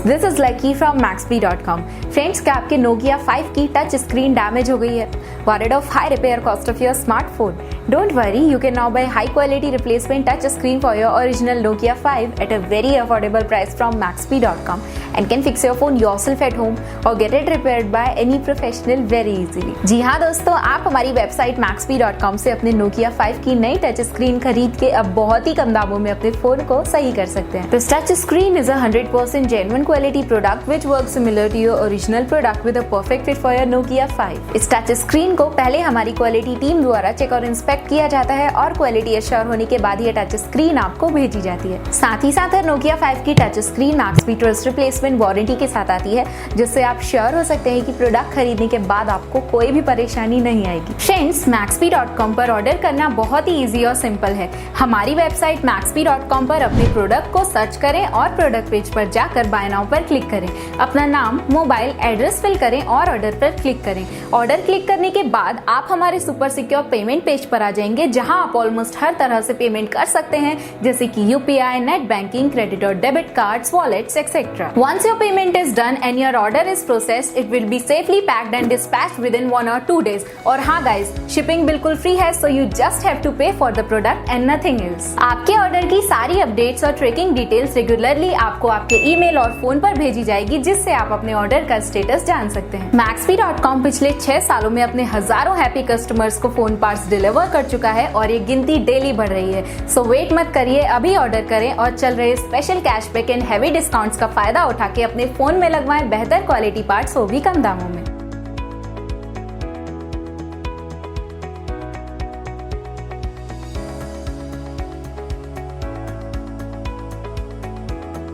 This is lucky from Maxbhi.com। Friends, क्या आपके Nokia 5 की टच स्क्रीन डैमेज हो गई है? Worried of high repair cost of your smartphone? Don't worry, you can now buy high quality replacement touch screen for your original Nokia 5 at a very affordable price from Maxbhi.com and can fix your phone yourself at home or get it repaired by any professional very easily। जी हाँ दोस्तों, आप हमारी website Maxbhi.com से अपने Nokia 5 की नई touch screen खरीद के अब बहुत ही कम दामों में अपने फोन को सही कर सकते हैं। This touch screen is a 100% genuine quality product which works similar to your original product with a perfect fit for your Nokia 5। इस टच स्क्रीन को पहले हमारी क्वालिटी टीम द्वारा चेक और इंस्पेक्ट किया जाता है और क्वालिटी एश्योर होने के बाद ये टच स्क्रीन आपको भेजी जाती है। साथ ही साथ Nokia 5 की touch screen Maxbhi trust replacement warranty के साथ आती है, जिससे आप श्योर हो सकते हैं कि प्रोडक्ट खरीदने के बाद आपको कोई भी परेशानी नहीं आएगी। फ्रेंड्स, Maxbhi.com पर ऑर्डर करना बहुत ही इजी और सिंपल है। हमारी वेबसाइट Maxbhi.com पर अपने प्रोडक्ट को सर्च करें और प्रोडक्ट पेज पर जाकर बाय नाउ पर क्लिक करें। अपना नाम, मोबाइल, एड्रेस फिल करें और ऑर्डर पर क्लिक करें। ऑर्डर क्लिक करने के बाद आप हमारे सुपर सिक्योर पेमेंट पेज पर आ जाएंगे, जहां आप ऑलमोस्ट हर तरह से पेमेंट कर सकते हैं, जैसे कि यूपीआई, नेट बैंकिंग, क्रेडिट और debit cards, wallets etcetera. Once your payment is done and your order is processed, it will be safely packed and dispatched within 1 or 2 days। और हाँ गाइस, शिपिंग बिल्कुल free है, so you just have to pay for the product and nothing else. आपके order की सारी updates और tracking details regularly आपको आपके ईमेल और फोन पर भेजी जाएगी, जिससे आप अपने ऑर्डर का स्टेटस जान सकते हैं। Maxbhi.com पिछले 6 सालों में अपने हजारों हैप्पी कस्टमर्स को फोन पार्ट्स डिलीवर कर चुका है और ये गिनती डेली बढ़ रही है। सो वेट मत करिए, अभी ऑर्डर करें और चल रहे special cashback and heavy discounts का फायदा उठा के अपने फोन में लगवाएं बेहतर क्वालिटी पार्ट्स, वो भी कम दामों में।